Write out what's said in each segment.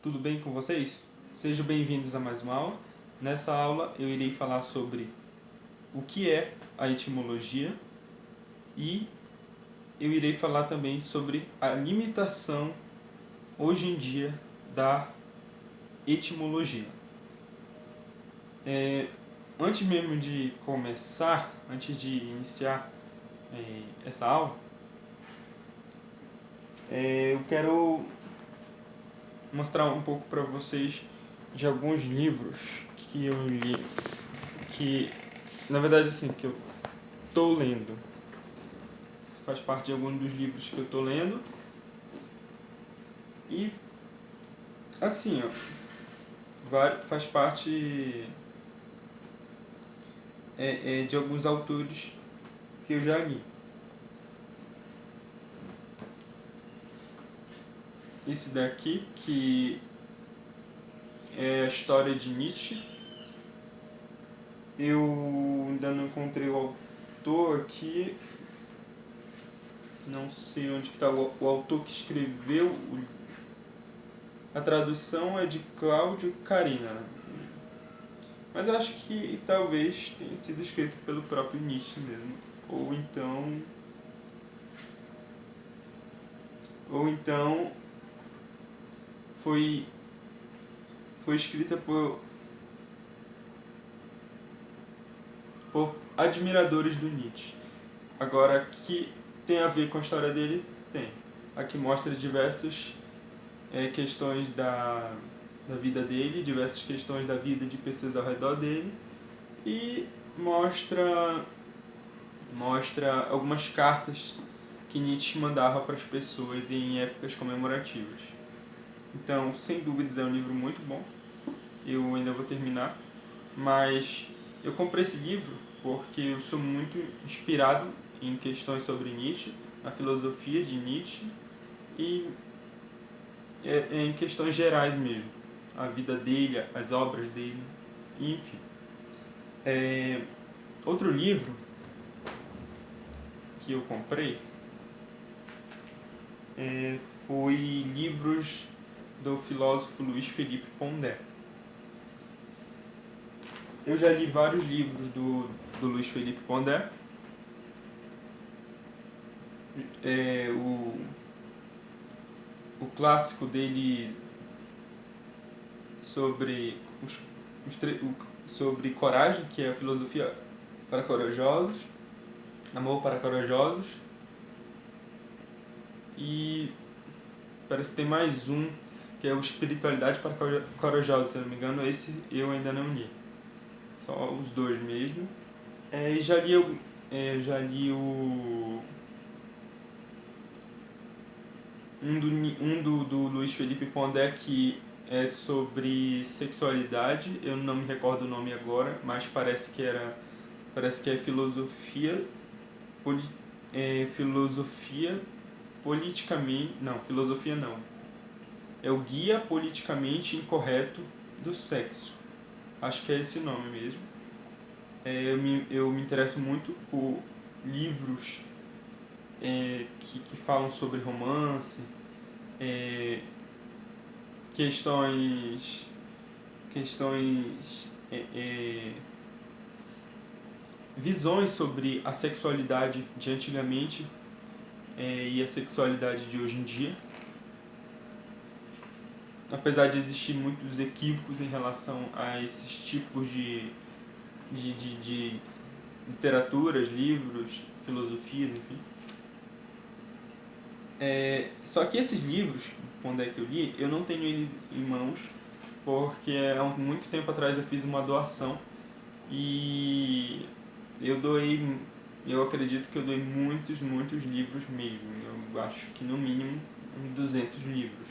tudo bem com vocês? Sejam bem-vindos a mais uma aula. Nessa aula eu irei falar sobre o que é a etimologia e eu irei falar também sobre a limitação hoje em dia da etimologia. Antes mesmo de começar, antes de iniciar essa aula, eu quero mostrar um pouco para vocês de alguns livros que eu li, que na verdade assim, que eu estou lendo. Faz parte de algum dos livros que eu estou lendo. E assim, faz parte de alguns autores que eu já li. Esse daqui, que é a história de Nietzsche. Eu ainda não encontrei o autor aqui. Não sei onde está o autor que escreveu. A tradução é de Cláudio Carina. Mas acho que talvez tenha sido escrito pelo próprio Nietzsche mesmo. Ou então foi escrita por admiradores do Nietzsche. Agora, que tem a ver com a história dele? Tem. Aqui mostra diversas questões da vida dele, diversas questões da vida de pessoas ao redor dele e mostra algumas cartas que Nietzsche mandava para as pessoas em épocas comemorativas. Então, sem dúvidas, é um livro muito bom. Eu ainda vou terminar, mas eu comprei esse livro porque eu sou muito inspirado em questões sobre Nietzsche, na filosofia de Nietzsche e em questões gerais mesmo, a vida dele, as obras dele, enfim. Outro livro que eu comprei foi livros do filósofo Luiz Felipe Pondé. Eu já li vários livros do Luiz Felipe Pondé. O clássico dele sobre sobre coragem, que é a filosofia para corajosos, amor para corajosos, e parece que tem mais um que é o espiritualidade para corajosos, se eu não me engano. Esse eu ainda não li, só os dois mesmo. E já li do Luiz Felipe Pondé, que é sobre sexualidade. Eu não me recordo o nome agora, mas parece que é filosofia filosofia politicamente, não, filosofia não, é o guia politicamente incorreto do sexo, acho que é esse nome mesmo. Eu me interesso muito por livros que falam sobre romance, é, questões visões sobre a sexualidade de antigamente e a sexualidade de hoje em dia. Apesar de existir muitos equívocos em relação a esses tipos de literaturas, livros, filosofias, enfim. Só que esses livros, quando é que eu li, eu não tenho eles em mãos, porque há muito tempo atrás eu fiz uma doação e eu acredito que eu doei muitos livros mesmo. Eu acho que no mínimo uns 200 livros.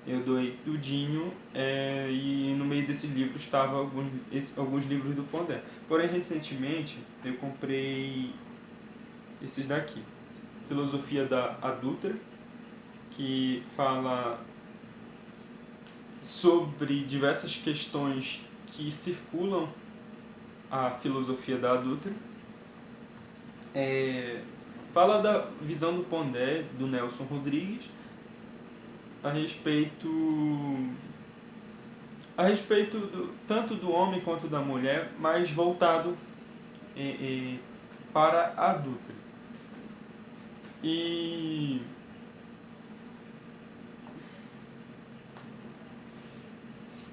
Eu doei tudinho e no meio desses livros estavam alguns livros do Pondé. Porém, recentemente eu comprei esses daqui. Filosofia da Adulta, que fala sobre diversas questões que circulam a filosofia da Adulta. Fala da visão do Pondé, do Nelson Rodrigues, a respeito tanto do homem quanto da mulher, mas voltado para a adulta. E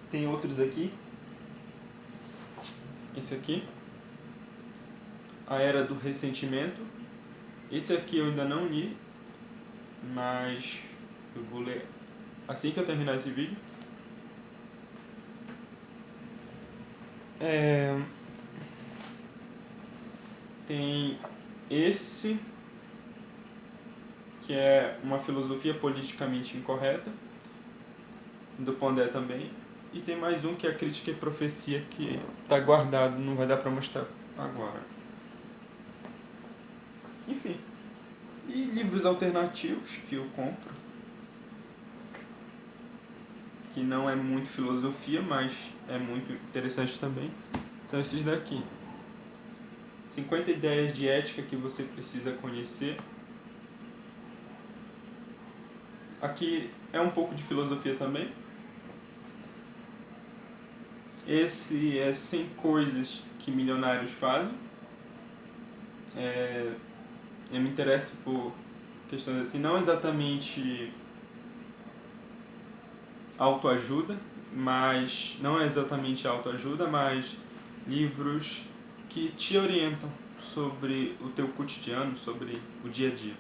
tem outros aqui. Esse aqui, A Era do Ressentimento. Esse aqui eu ainda não li, mas eu vou ler assim que eu terminar esse vídeo. Tem esse, que é uma filosofia politicamente incorreta, do Pondé também. E tem mais um que é a Crítica e Profecia, que está guardado, não vai dar para mostrar agora. Enfim. E livros alternativos que eu compro, que não é muito filosofia, mas é muito interessante também, são esses daqui. 50 ideias de ética que você precisa conhecer. Aqui é um pouco de filosofia também. Esse é 100 coisas que milionários fazem. Eu me interesso por questões assim, não exatamente autoajuda, mas não é exatamente autoajuda, mas livros que te orientam sobre o teu cotidiano, sobre o dia a dia.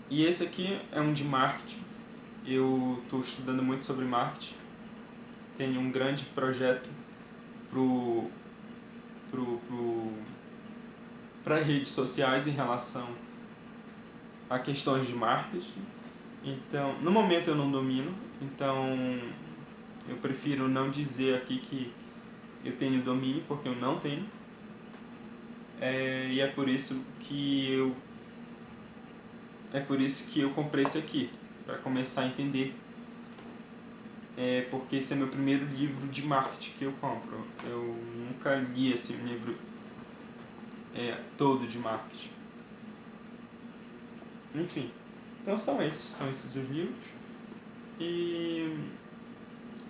E esse aqui é um de marketing. Eu estou estudando muito sobre marketing. Tenho um grande projeto para redes sociais em relação a questões de marketing. Então, no momento eu não domino, então eu prefiro não dizer aqui que eu tenho domínio, porque eu não tenho. E é por isso que eu comprei esse aqui, para começar a entender. Porque esse é meu primeiro livro de marketing que eu compro. Eu nunca li esse livro todo de marketing. Enfim, então são esses os livros. E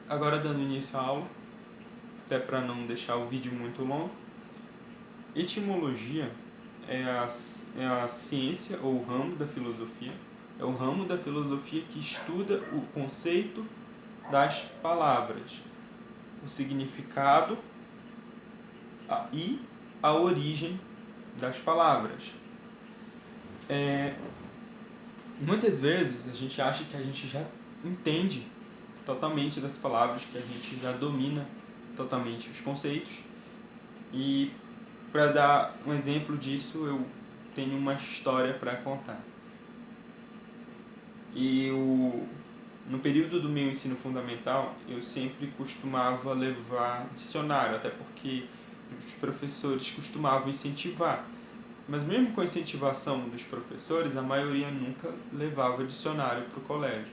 agora, dando início à aula, até para não deixar o vídeo muito longo, etimologia é a ciência ou o ramo da filosofia. É o ramo da filosofia que estuda o conceito das palavras, o significado e a origem das palavras. Muitas vezes a gente acha que a gente já entende totalmente das palavras, que a gente já domina totalmente os conceitos. E para dar um exemplo disso, eu tenho uma história para contar. No período do meu ensino fundamental, eu sempre costumava levar dicionário, até porque os professores costumavam incentivar. Mas mesmo com a incentivação dos professores, a maioria nunca levava dicionário para o colégio.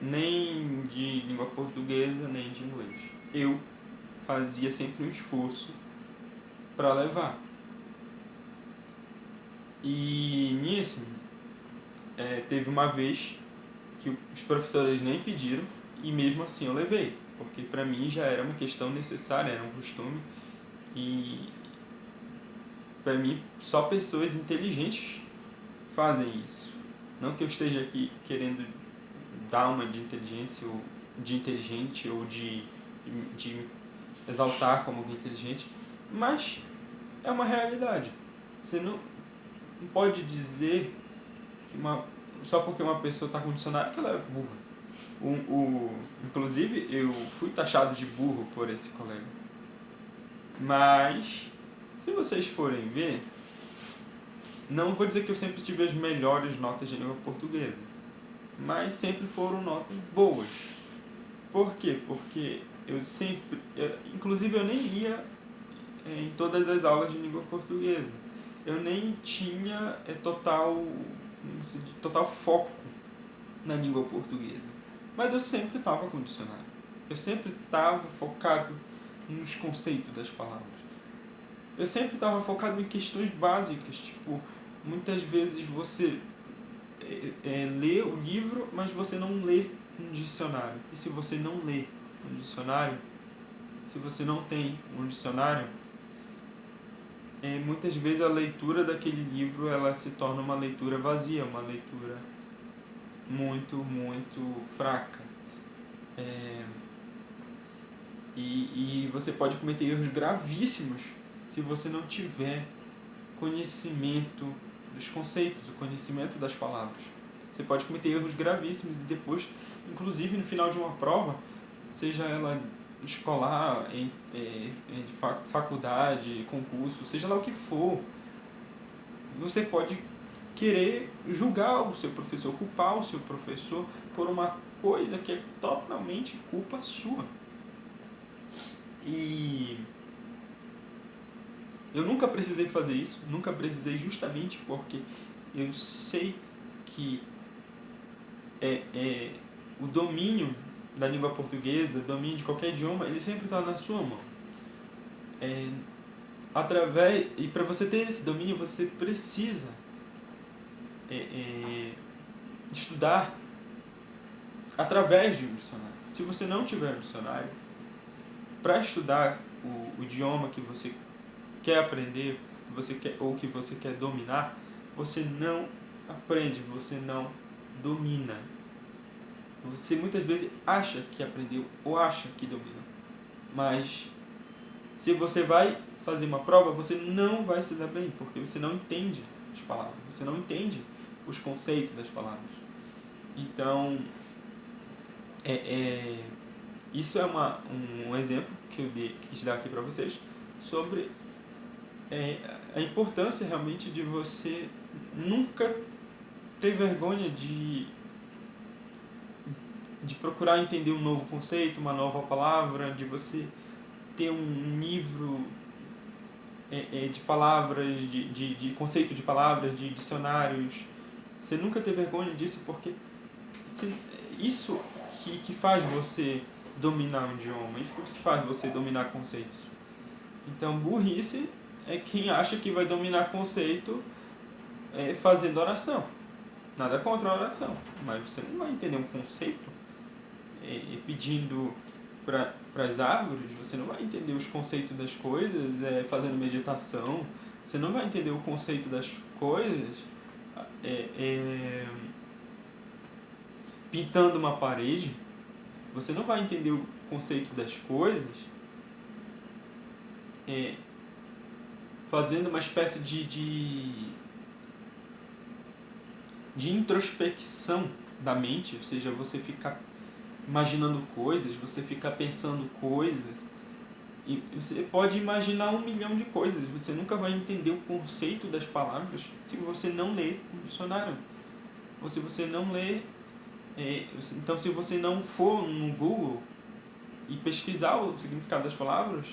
Nem de língua portuguesa, nem de inglês. Eu fazia sempre um esforço para levar. E nisso, teve uma vez que os professores nem pediram e mesmo assim eu levei, porque para mim já era uma questão necessária, era um costume, e para mim só pessoas inteligentes fazem isso. Não que eu esteja aqui querendo dar uma de inteligência ou de inteligente ou de exaltar como alguém inteligente, mas é uma realidade. Você não pode dizer que só porque uma pessoa está com dicionário que ela é burra. Inclusive, eu fui taxado de burro por esse colega. Mas, se vocês forem ver, não vou dizer que eu sempre tive as melhores notas de língua portuguesa, mas sempre foram notas boas. Por quê? Porque inclusive eu nem lia em todas as aulas de língua portuguesa. Eu nem tinha total foco na língua portuguesa. Mas eu sempre estava com dicionário. Eu sempre estava focado nos conceitos das palavras. eu sempre estava focado em questões básicas, tipo, muitas vezes você lê o livro, mas você não lê um dicionário. E se você não lê um dicionário, se você não tem um dicionário, muitas vezes a leitura daquele livro ela se torna uma leitura vazia, uma leitura muito, muito fraca. E você pode cometer erros gravíssimos se você não tiver conhecimento dos conceitos, o conhecimento das palavras. Você pode cometer erros gravíssimos e depois, inclusive no final de uma prova, seja ela escolar, faculdade, concurso, seja lá o que for, você pode querer julgar o seu professor, culpar o seu professor por uma coisa que é totalmente culpa sua. E eu nunca precisei fazer isso, nunca precisei, justamente porque eu sei que o domínio da língua portuguesa, o domínio de qualquer idioma, ele sempre está na sua mão. E para você ter esse domínio, você precisa estudar através de um dicionário. Se você não tiver um dicionário, para estudar o idioma que você quer aprender, ou que você quer dominar, você não aprende, você não domina. Você muitas vezes acha que aprendeu ou acha que domina, mas se você vai fazer uma prova, você não vai se dar bem, porque você não entende as palavras, você não entende os conceitos das palavras. Então, isso é um exemplo que eu quis dar aqui para vocês sobre a importância realmente de você nunca ter vergonha de procurar entender um novo conceito, uma nova palavra, de você ter um livro de palavras, de conceito de palavras, de dicionários. Você nunca ter vergonha disso, porque isso que faz você dominar um idioma, isso que faz você dominar conceitos. Então, burrice é quem acha que vai dominar conceito fazendo oração. Nada contra a oração, mas você não vai entender um conceito pedindo para as árvores, você não vai entender os conceitos das coisas fazendo meditação, você não vai entender o conceito das coisas pintando uma parede, você não vai entender o conceito das coisas fazendo uma espécie de introspecção da mente, ou seja, você ficar imaginando coisas, você ficar pensando coisas, e você pode imaginar 1 milhão de coisas, você nunca vai entender o conceito das palavras se você não ler o dicionário, ou se você não ler. Então, se você não for no Google e pesquisar o significado das palavras,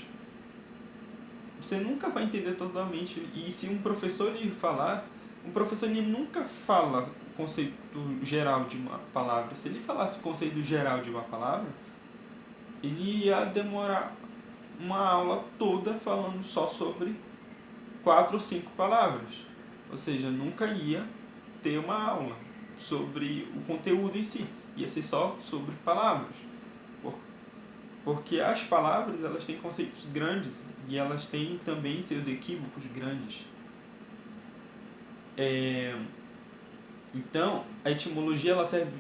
você nunca vai entender totalmente. E se um professor lhe falar, um professor ele nunca fala o conceito geral de uma palavra. Se ele falasse o conceito geral de uma palavra, ele ia demorar uma aula toda falando só sobre 4 ou 5 palavras. Ou seja, nunca ia ter uma aula sobre o conteúdo em si. Ia ser só sobre palavras. Porque as palavras elas têm conceitos grandes e elas têm também seus equívocos grandes. Então, a etimologia ela serve.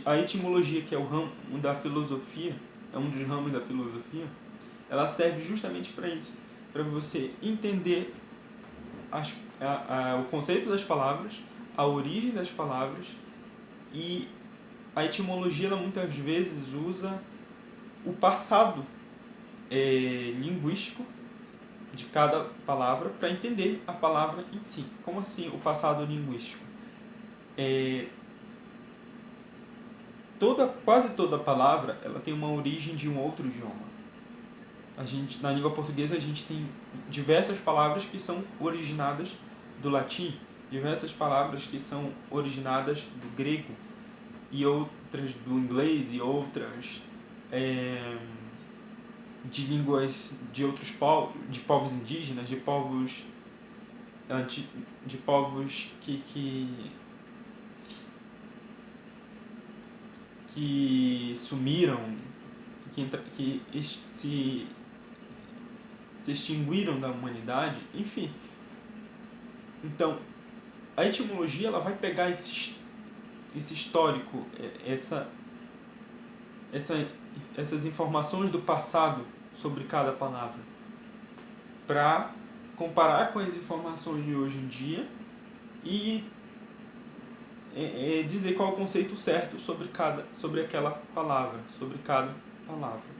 A etimologia, que é o ramo da filosofia, é um dos ramos da filosofia, ela serve justamente para isso, para você entender o conceito das palavras, a origem das palavras, e a etimologia ela muitas vezes usa o passado linguístico de cada palavra para entender a palavra em si. Como assim o passado linguístico? Quase toda palavra ela tem uma origem de um outro idioma. Na língua portuguesa a gente tem diversas palavras que são originadas do latim, diversas palavras que são originadas do grego, e outras do inglês, e outras de línguas de outros povos, de povos indígenas, de povos de povos que sumiram, se extinguiram da humanidade, enfim. Então, a etimologia ela vai pegar esse histórico, essas informações do passado sobre cada palavra, para comparar com as informações de hoje em dia e dizer qual é o conceito certo sobre aquela palavra, sobre cada palavra.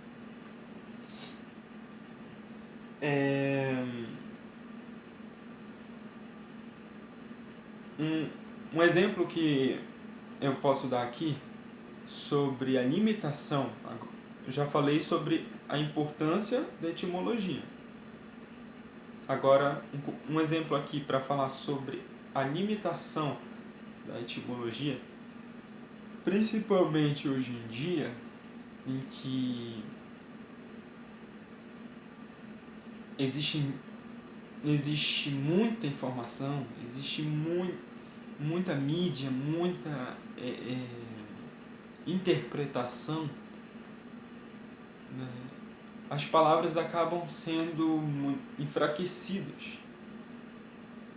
Um exemplo que eu posso dar aqui sobre a limitação, eu já falei sobre a importância da etimologia. Agora, um exemplo aqui para falar sobre a limitação da etimologia, principalmente hoje em dia, em que existe muita informação, existe muita mídia, muita interpretação, né? As palavras acabam sendo enfraquecidas.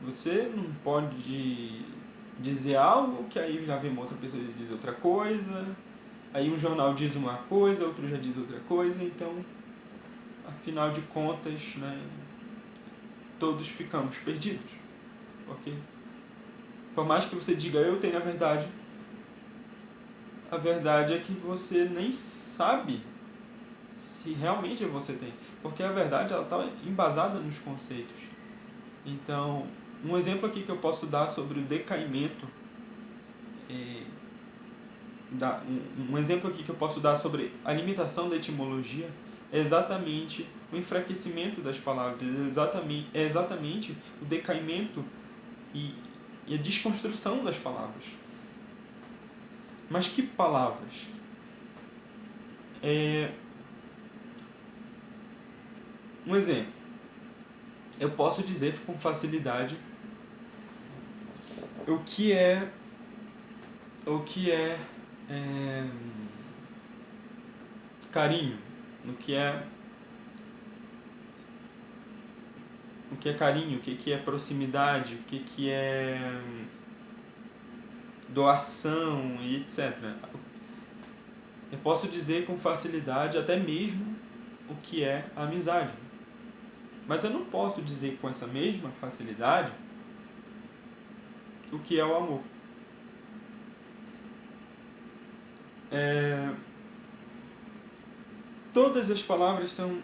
Você não pode dizer algo que aí já vem uma outra pessoa diz outra coisa, aí um jornal diz uma coisa, outro já diz outra coisa, então, afinal de contas, né, todos ficamos perdidos, ok? Por mais que você diga eu tenho a verdade é que você nem sabe se realmente você tem, porque a verdade ela está embasada nos conceitos. Então, um exemplo aqui que eu posso dar sobre o decaimento, um exemplo aqui que eu posso dar sobre a limitação da etimologia é exatamente o enfraquecimento das palavras, é exatamente o decaimento e a desconstrução das palavras. Mas que palavras? Um exemplo. Eu posso dizer com facilidade o que é carinho, o que é carinho, o que é proximidade, o que é doação e etc. Eu posso dizer com facilidade até mesmo o que é amizade. Mas eu não posso dizer com essa mesma facilidade o que é o amor. Todas as palavras são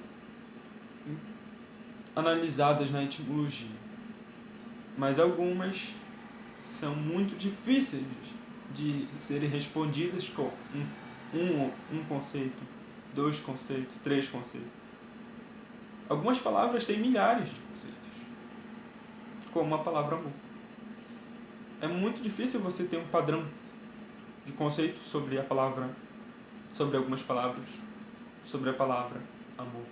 analisadas na etimologia, mas algumas são muito difíceis de serem respondidas com um conceito, 2 conceitos, 3 conceitos. Algumas palavras têm milhares de conceitos, como a palavra amor. É muito difícil você ter um padrão de conceito sobre algumas palavras, sobre a palavra amor.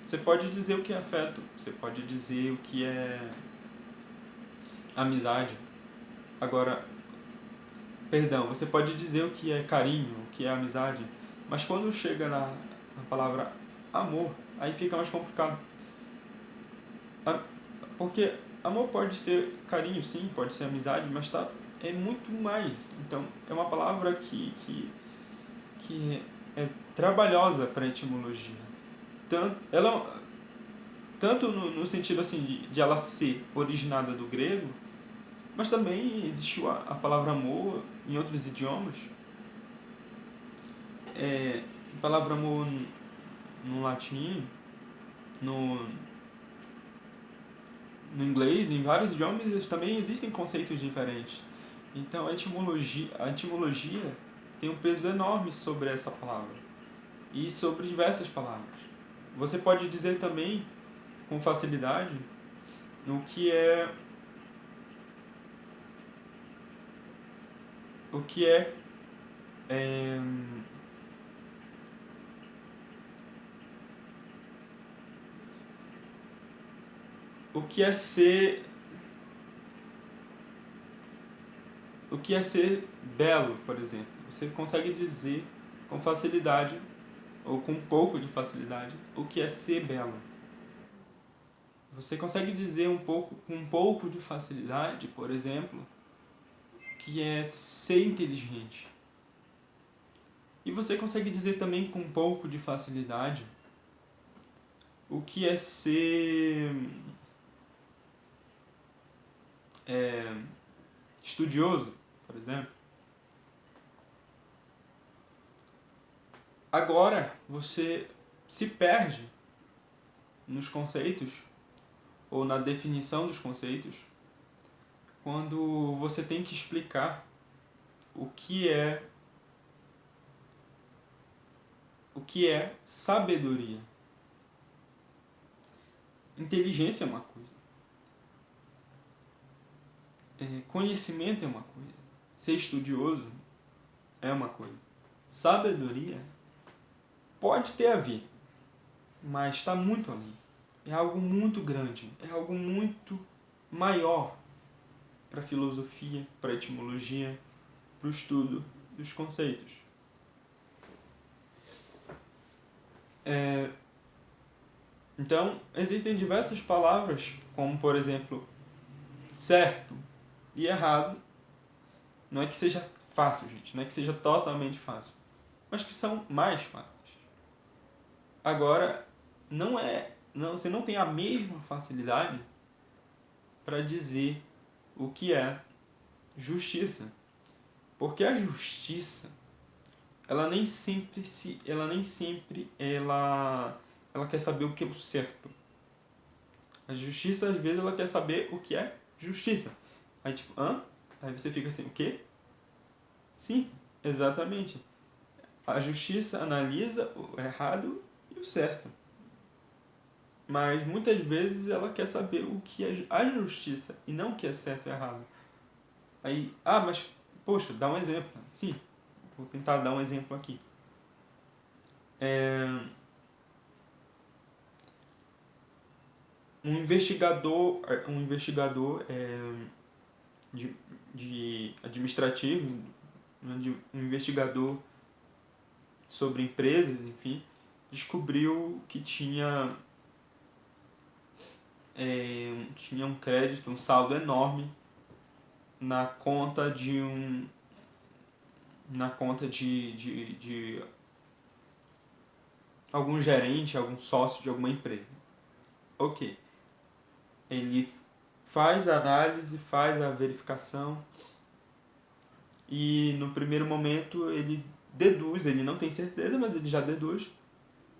Você pode dizer o que é afeto, você pode dizer o que é amizade. Agora, você pode dizer o que é carinho, o que é amizade, mas quando chega na palavra amor, aí fica mais complicado. Porque amor pode ser carinho, sim, pode ser amizade, mas é muito mais. Então, é uma palavra que é trabalhosa para a etimologia. Tanto no sentido assim, de ela ser originada do grego, mas também existiu a palavra amor em outros idiomas. A palavra amor no latim, no inglês, em vários idiomas também existem conceitos diferentes. Então a etimologia tem um peso enorme sobre essa palavra e sobre diversas palavras. Você pode dizer também com facilidade o que é o que é ser belo, por exemplo. Você consegue dizer com facilidade, ou com um pouco de facilidade, o que é ser belo. Você consegue dizer com um pouco de facilidade, por exemplo, que é ser inteligente. E você consegue dizer também com um pouco de facilidade o que é ser estudioso, por exemplo. Agora você se perde nos conceitos ou na definição dos conceitos quando você tem que explicar o que é sabedoria. Inteligência é uma coisa. Conhecimento é uma coisa. Ser estudioso é uma coisa. Sabedoria pode ter a ver, mas está muito além. É algo muito grande, é algo muito maior para a filosofia, para a etimologia, para o estudo dos conceitos. Então, existem diversas palavras, como por exemplo, certo e errado. Não é que seja fácil, gente, não é que seja totalmente fácil, mas que são mais fáceis. Agora, você não tem a mesma facilidade para dizer o que é justiça. Porque a justiça, ela quer saber o que é o certo. A justiça, às vezes, ela quer saber o que é justiça. Aí tipo, hã? Aí você fica assim, o quê? Sim, exatamente. A justiça analisa o errado e o certo. Mas muitas vezes ela quer saber o que é a justiça e não o que é certo e errado. Aí, mas, poxa, dá um exemplo. Sim, vou tentar dar um exemplo aqui. Um investigador de administrativo, um investigador sobre empresas, enfim, descobriu que tinha um crédito, um saldo enorme na conta de algum gerente, algum sócio de alguma empresa. Ok. Ele faz a análise, faz a verificação e no primeiro momento ele deduz, ele não tem certeza, mas ele já deduz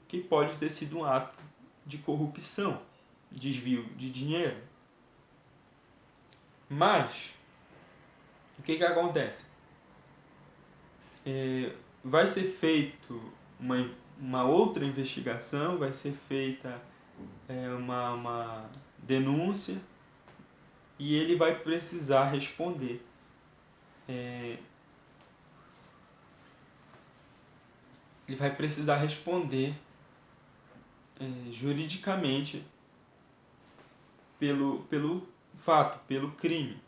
que pode ter sido um ato de corrupção, desvio de dinheiro. Mas, o que acontece? Vai ser feito uma outra investigação, vai ser feita uma denúncia e ele vai precisar responder. Ele vai precisar responder juridicamente pelo fato, pelo crime.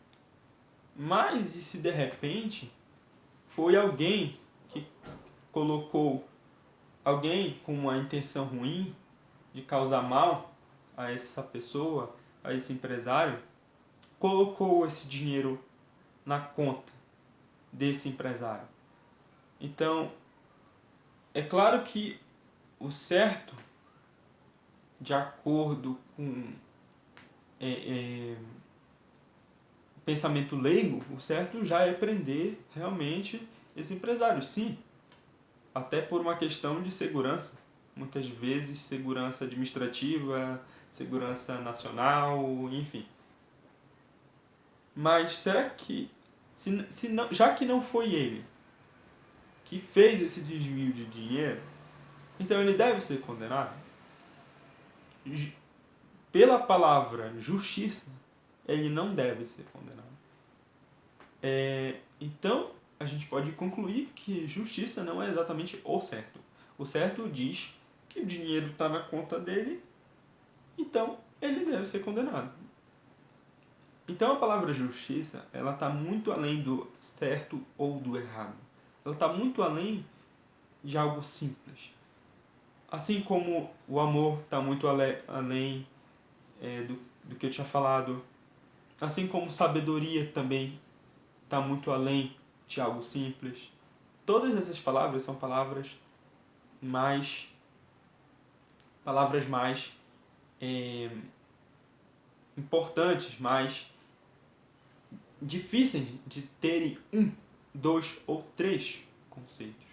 Mas e se de repente foi alguém que colocou alguém com uma intenção ruim de causar mal a essa pessoa, a esse empresário, colocou esse dinheiro na conta desse empresário. Então, é claro que o certo, de acordo com pensamento leigo, o certo já é prender realmente esse empresário, sim. Até por uma questão de segurança. Muitas vezes segurança administrativa, segurança nacional, enfim. Mas será que, se não, já que não foi ele que fez esse desvio de dinheiro, então ele deve ser condenado? Pela palavra justiça, ele não deve ser condenado. Então, a gente pode concluir que justiça não é exatamente o certo. O certo diz que o dinheiro está na conta dele, então ele deve ser condenado. Então a palavra justiça, ela está muito além do certo ou do errado. Ela está muito além de algo simples. Assim como o amor está muito além do que eu tinha falado. Assim como sabedoria também está muito além de algo simples. Todas essas palavras são mais palavras mais importantes, mais difíceis de terem um, dois ou três conceitos,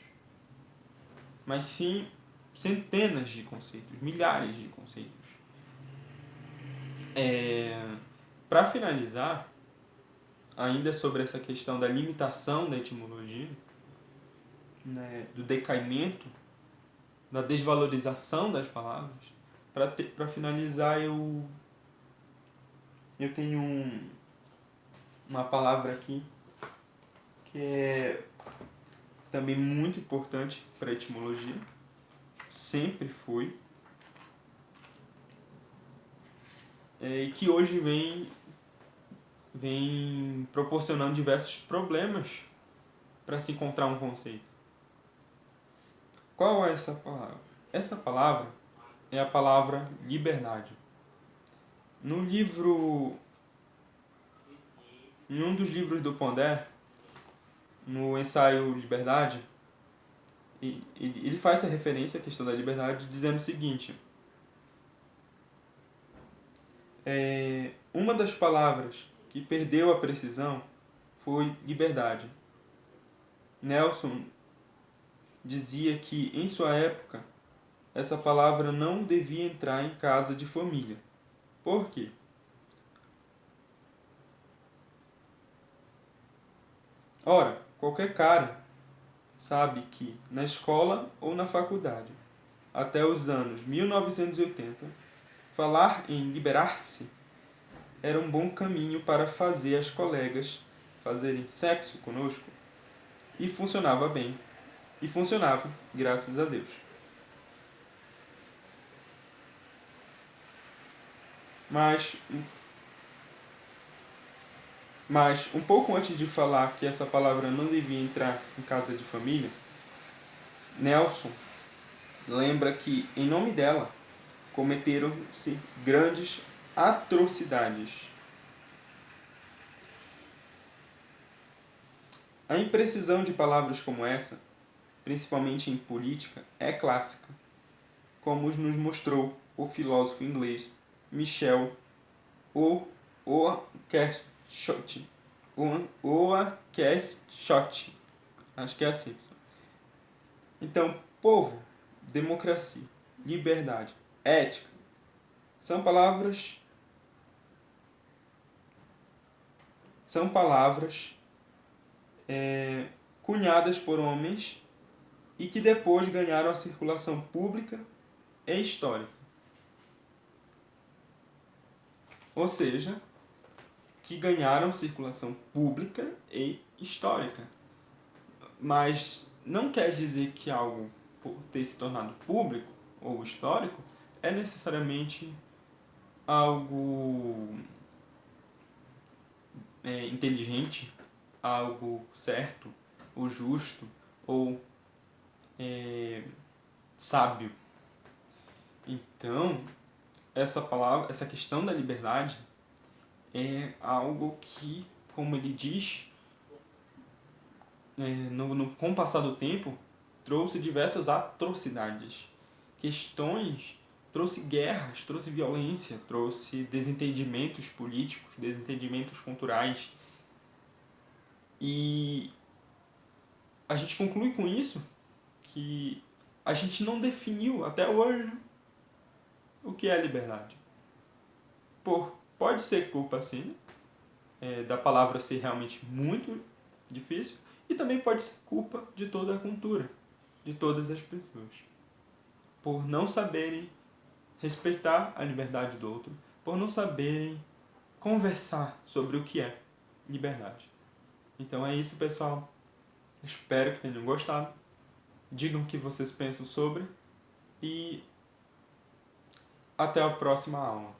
mas sim centenas de conceitos, milhares de conceitos. Para finalizar, ainda sobre essa questão da limitação da etimologia, né, do decaimento, da desvalorização das palavras, para finalizar eu tenho uma palavra aqui que é também muito importante para a etimologia, sempre foi, e que hoje vem proporcionando diversos problemas para se encontrar um conceito. Qual é essa palavra? Essa palavra é a palavra liberdade. No livro, em um dos livros do Pondé, no ensaio Liberdade, ele faz essa referência à questão da liberdade dizendo o seguinte: uma das palavras que perdeu a precisão foi liberdade. Nelson dizia que, em sua época, essa palavra não devia entrar em casa de família. Por quê? Ora, qualquer cara sabe que, na escola ou na faculdade, até os anos 1980, falar em liberar-se era um bom caminho para fazer as colegas fazerem sexo conosco, e funcionava bem. E funcionava, graças a Deus. Mas um pouco antes de falar que essa palavra não devia entrar em casa de família, Nelson lembra que, em nome dela, cometeram-se grandes atrocidades. A imprecisão de palavras como essa, principalmente em política, é clássica, como nos mostrou o filósofo inglês Michel Oakeshott. Acho que é assim. Então, povo, democracia, liberdade, ética, são palavras cunhadas por homens e que depois ganharam a circulação pública e histórica. Ou seja, que ganharam circulação pública e histórica. Mas não quer dizer que algo, por ter se tornado público ou histórico, é necessariamente algo inteligente, algo certo, ou justo, ou sábio. Então, essa questão da liberdade é algo que, como ele diz, com o passar do tempo, trouxe diversas atrocidades. Trouxe guerras, trouxe violência, trouxe desentendimentos políticos, desentendimentos culturais. E a gente conclui com isso que a gente não definiu até hoje o que é liberdade. Pode ser culpa, sim, da palavra ser realmente muito difícil, e também pode ser culpa de toda a cultura, de todas as pessoas, por não saberem respeitar a liberdade do outro, por não saberem conversar sobre o que é liberdade. Então é isso, pessoal. Espero que tenham gostado. Digam o que vocês pensam sobre e até a próxima aula.